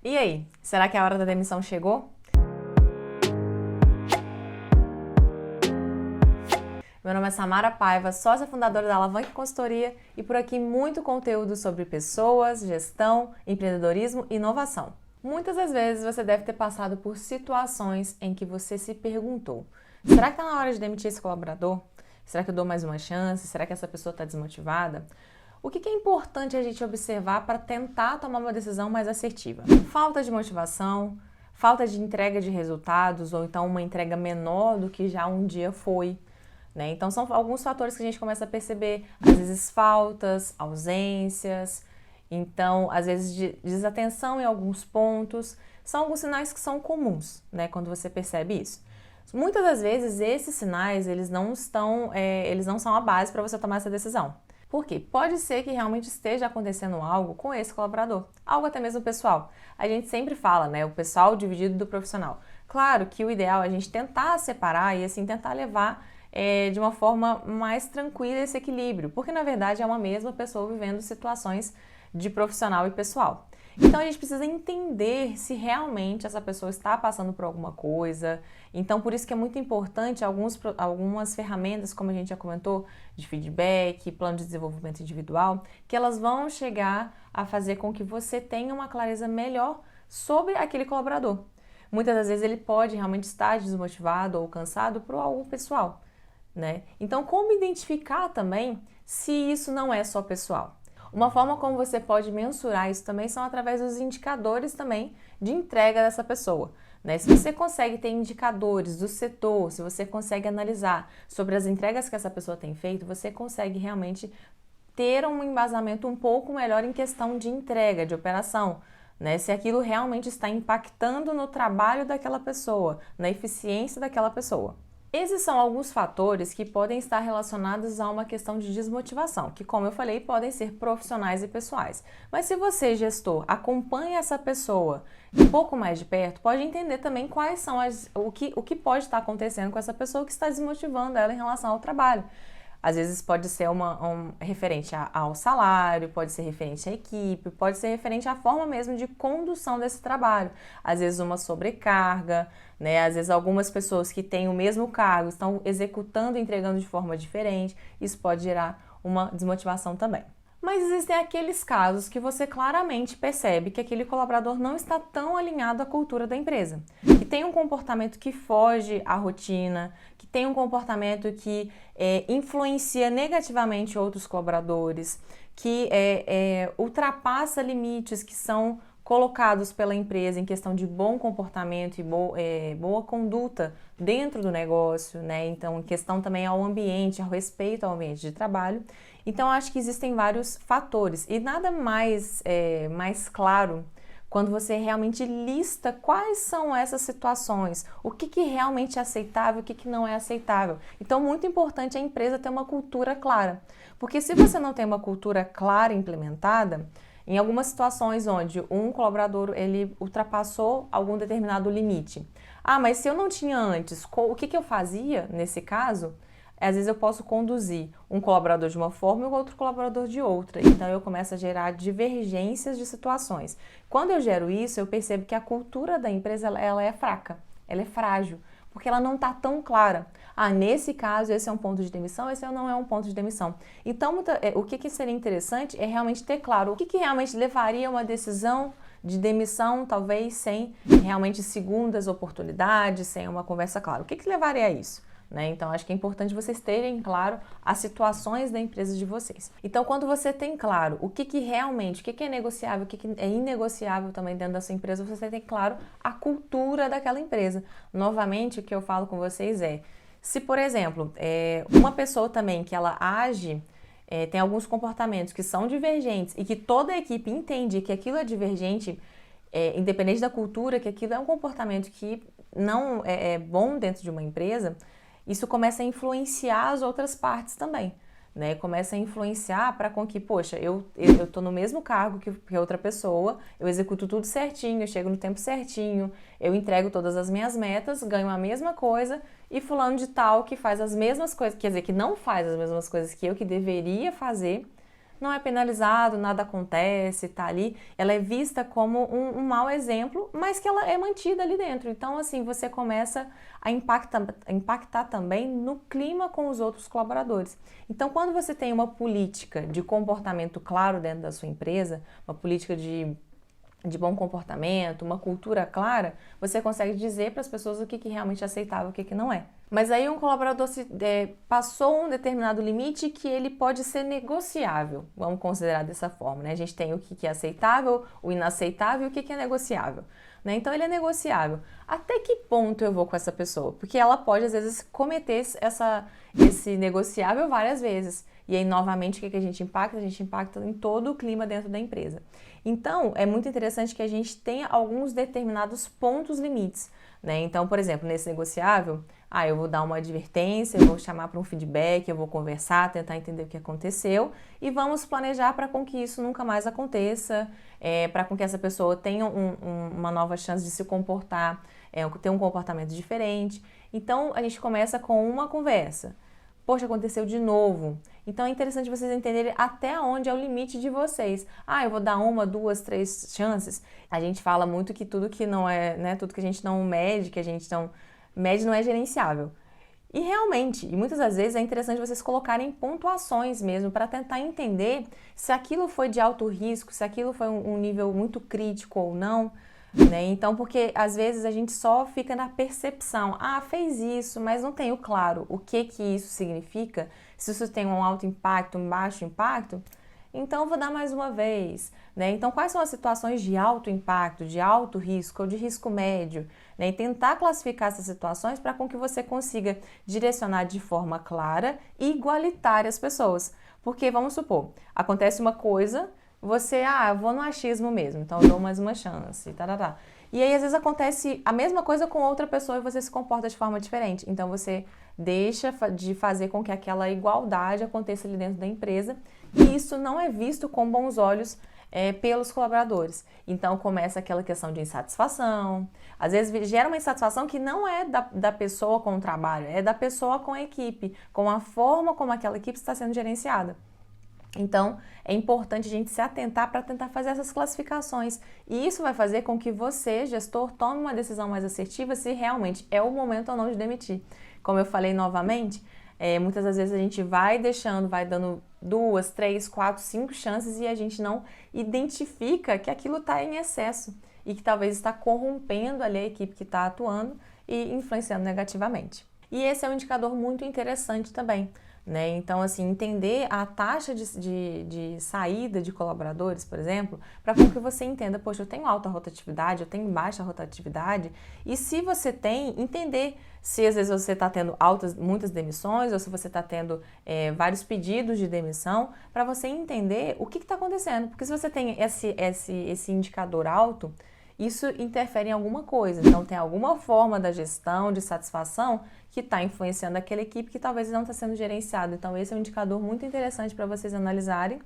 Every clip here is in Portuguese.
E aí, será que a hora da demissão chegou? Meu nome é Samara Paiva, sócia fundadora da Alavanca Consultoria e por aqui muito conteúdo sobre pessoas, gestão, empreendedorismo e inovação. Muitas das vezes você deve ter passado por situações em que você se perguntou: será que está na hora de demitir esse colaborador? Será que eu dou mais uma chance? Será que essa pessoa está desmotivada? O que é importante a gente observar para tentar tomar uma decisão mais assertiva? Falta de motivação, falta de entrega de resultados ou então uma entrega menor do que já um dia foi. Né? Então são alguns fatores que a gente começa a perceber, às vezes faltas, ausências, então às vezes desatenção em alguns pontos, são alguns sinais que são comuns, né, quando você percebe isso. Muitas das vezes esses sinais eles não são a base para você tomar essa decisão. Por quê? Pode ser que realmente esteja acontecendo algo com esse colaborador, algo até mesmo pessoal. A gente sempre fala, né, o pessoal dividido do profissional. Claro que o ideal é a gente tentar separar e assim tentar levar de uma forma mais tranquila esse equilíbrio, porque na verdade é uma mesma pessoa vivendo situações de profissional e pessoal. Então a gente precisa entender se realmente essa pessoa está passando por alguma coisa. Então por isso que é muito importante algumas ferramentas, como a gente já comentou, de feedback, plano de desenvolvimento individual, que elas vão chegar a fazer com que você tenha uma clareza melhor sobre aquele colaborador. Muitas das vezes ele pode realmente estar desmotivado ou cansado por algo pessoal. Né? Então, como identificar também se isso não é só pessoal? Uma forma como você pode mensurar isso também são através dos indicadores também de entrega dessa pessoa. Né? Se você consegue ter indicadores do setor, se você consegue analisar sobre as entregas que essa pessoa tem feito, você consegue realmente ter um embasamento um pouco melhor em questão de entrega, de operação. Né? Se aquilo realmente está impactando no trabalho daquela pessoa, na eficiência daquela pessoa. Esses são alguns fatores que podem estar relacionados a uma questão de desmotivação, que, como eu falei, podem ser profissionais e pessoais. Mas se você, gestor, acompanha essa pessoa um pouco mais de perto, pode entender também quais são o que pode estar acontecendo com essa pessoa que está desmotivando ela em relação ao trabalho. Às vezes pode ser referente ao salário, pode ser referente à equipe, pode ser referente à forma mesmo de condução desse trabalho. Às vezes uma sobrecarga, né? Às vezes algumas pessoas que têm o mesmo cargo estão executando e entregando de forma diferente. Isso pode gerar uma desmotivação também. Mas existem aqueles casos que você claramente percebe que aquele colaborador não está tão alinhado à cultura da empresa, que tem um comportamento que foge à rotina, que tem um comportamento que influencia negativamente outros colaboradores, que ultrapassa limites que são colocados pela empresa em questão de bom comportamento e boa conduta dentro do negócio, né? Então, em questão também ao ambiente, ao respeito ao ambiente de trabalho. Então, acho que existem vários fatores e nada mais claro quando você realmente lista quais são essas situações, o que realmente é aceitável, o que não é aceitável. Então, muito importante a empresa ter uma cultura clara, porque se você não tem uma cultura clara implementada, em algumas situações onde um colaborador ele ultrapassou algum determinado limite. Ah, mas se eu não tinha antes, o que eu fazia nesse caso? Às vezes eu posso conduzir um colaborador de uma forma e o outro colaborador de outra. Então eu começo a gerar divergências de situações. Quando eu gero isso, eu percebo que a cultura da empresa ela é fraca, ela é frágil, porque ela não está tão clara. Ah, nesse caso, esse é um ponto de demissão, esse não é um ponto de demissão. Então, o que seria interessante é realmente ter claro o que realmente levaria a uma decisão de demissão, talvez sem realmente segundas oportunidades, sem uma conversa clara. O que levaria a isso? Né? Então, acho que é importante vocês terem claro as situações da empresa de vocês. Então, quando você tem claro o que realmente, o que é negociável, o que é inegociável também dentro da sua empresa, você tem claro a cultura daquela empresa. Novamente, o que eu falo com vocês é, se, por exemplo, uma pessoa também que ela age, tem alguns comportamentos que são divergentes e que toda a equipe entende que aquilo é divergente, independente da cultura, que aquilo é um comportamento que não é bom dentro de uma empresa, isso começa a influenciar as outras partes também, né? Começa a influenciar para com que, poxa, eu tô no mesmo cargo que outra pessoa, eu executo tudo certinho, eu chego no tempo certinho, eu entrego todas as minhas metas, ganho a mesma coisa e fulano de tal que faz as mesmas coisas, quer dizer, que não faz as mesmas coisas que eu, que deveria fazer, não é penalizado, nada acontece, tá ali. Ela é vista como um mau exemplo, mas que ela é mantida ali dentro. Então, assim, você começa a impactar também no clima com os outros colaboradores. Então, quando você tem uma política de comportamento claro dentro da sua empresa, uma política de bom comportamento, uma cultura clara, você consegue dizer para as pessoas o que realmente é aceitável e o que não é. Mas aí um colaborador passou um determinado limite que ele pode ser negociável, vamos considerar dessa forma, né? A gente tem o que é aceitável, o inaceitável e o que é negociável, né? Então ele é negociável. Até que ponto eu vou com essa pessoa? Porque ela pode às vezes cometer esse negociável várias vezes. E aí, novamente, o que a gente impacta? A gente impacta em todo o clima dentro da empresa. Então, é muito interessante que a gente tenha alguns determinados pontos limites, né? Então, por exemplo, nesse negociável, eu vou dar uma advertência, eu vou chamar para um feedback, eu vou conversar, tentar entender o que aconteceu e vamos planejar para com que isso nunca mais aconteça, para com que essa pessoa tenha uma nova chance de se comportar, ter um comportamento diferente. Então, a gente começa com uma conversa. Poxa, aconteceu de novo. Então é interessante vocês entenderem até onde é o limite de vocês. Eu vou dar 1, 2, 3 chances. A gente fala muito que tudo que não é, né, tudo que a gente não mede, que a gente não mede não é gerenciável. E realmente, e muitas das vezes é interessante vocês colocarem pontuações mesmo para tentar entender se aquilo foi de alto risco, se aquilo foi um nível muito crítico ou não. Né? Então, porque às vezes a gente só fica na percepção, fez isso, mas não tem o claro o que isso significa, se isso tem um alto impacto, um baixo impacto, então eu vou dar mais uma vez, né? Então, quais são as situações de alto impacto, de alto risco ou de risco médio, né? E tentar classificar essas situações para com que você consiga direcionar de forma clara e igualitária as pessoas, porque vamos supor, acontece uma coisa. Você, eu vou no achismo mesmo, então eu dou mais uma chance, tá. E aí, às vezes, acontece a mesma coisa com outra pessoa e você se comporta de forma diferente. Então, você deixa de fazer com que aquela igualdade aconteça ali dentro da empresa e isso não é visto com bons olhos pelos colaboradores. Então, começa aquela questão de insatisfação. Às vezes, gera uma insatisfação que não é da pessoa com o trabalho, é da pessoa com a equipe, com a forma como aquela equipe está sendo gerenciada. Então, é importante a gente se atentar para tentar fazer essas classificações. E isso vai fazer com que você, gestor, tome uma decisão mais assertiva se realmente é o momento ou não de demitir. Como eu falei novamente, muitas das vezes a gente vai deixando, vai dando 2, 3, 4, 5 chances e a gente não identifica que aquilo está em excesso e que talvez está corrompendo ali a equipe que está atuando e influenciando negativamente. E esse é um indicador muito interessante também. Né? Então, assim, entender a taxa de saída de colaboradores, por exemplo, para que você entenda, poxa, eu tenho alta rotatividade, eu tenho baixa rotatividade, e se você tem, entender se às vezes você está tendo muitas demissões, ou se você está tendo vários pedidos de demissão, para você entender o que está acontecendo, porque se você tem esse indicador alto, isso interfere em alguma coisa, então tem alguma forma da gestão, de satisfação, que está influenciando aquela equipe que talvez não está sendo gerenciado. Então esse é um indicador muito interessante para vocês analisarem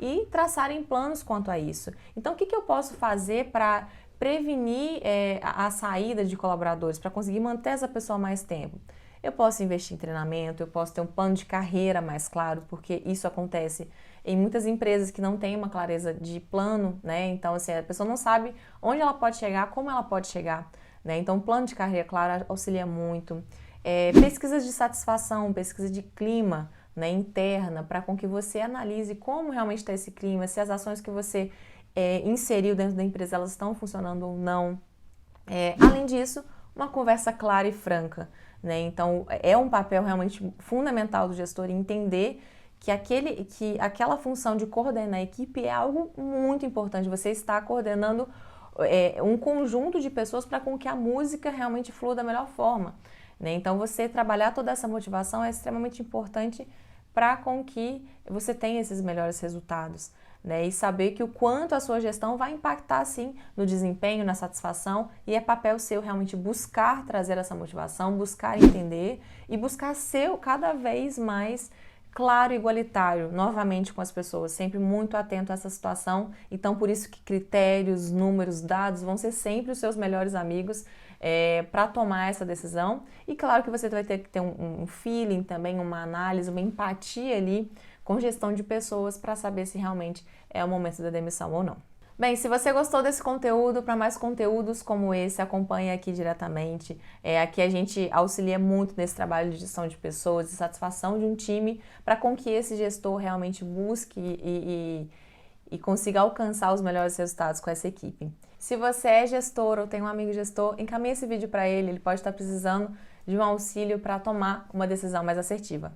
e traçarem planos quanto a isso. Então o que eu posso fazer para prevenir a saída de colaboradores, para conseguir manter essa pessoa mais tempo? Eu posso investir em treinamento, eu posso ter um plano de carreira mais claro, porque isso acontece em muitas empresas que não têm uma clareza de plano, né? Então, assim, a pessoa não sabe onde ela pode chegar, como ela pode chegar, né? Então, um plano de carreira, claro, auxilia muito. Pesquisas de satisfação, pesquisa de clima, né, interna, para com que você analise como realmente está esse clima, se as ações que você inseriu dentro da empresa, elas estão funcionando ou não. Além disso, uma conversa clara e franca, né? Então, é um papel realmente fundamental do gestor entender que aquela função de coordenar a equipe é algo muito importante. Você está coordenando um conjunto de pessoas para com que a música realmente flua da melhor forma, né? Então, você trabalhar toda essa motivação é extremamente importante para com que você tenha esses melhores resultados, né? E saber que o quanto a sua gestão vai impactar, sim, no desempenho, na satisfação, e é papel seu realmente buscar trazer essa motivação, buscar entender e buscar ser cada vez mais claro e igualitário, novamente com as pessoas, sempre muito atento a essa situação. Então, por isso que critérios, números, dados vão ser sempre os seus melhores amigos para tomar essa decisão. E claro que você vai ter que ter um feeling também, uma análise, uma empatia ali com gestão de pessoas para saber se realmente é o momento da demissão ou não. Bem, se você gostou desse conteúdo, para mais conteúdos como esse, acompanhe aqui diretamente. Aqui a gente auxilia muito nesse trabalho de gestão de pessoas e satisfação de um time para com que esse gestor realmente busque e consiga alcançar os melhores resultados com essa equipe. Se você é gestor ou tem um amigo gestor, encaminhe esse vídeo para ele, ele pode estar precisando de um auxílio para tomar uma decisão mais assertiva.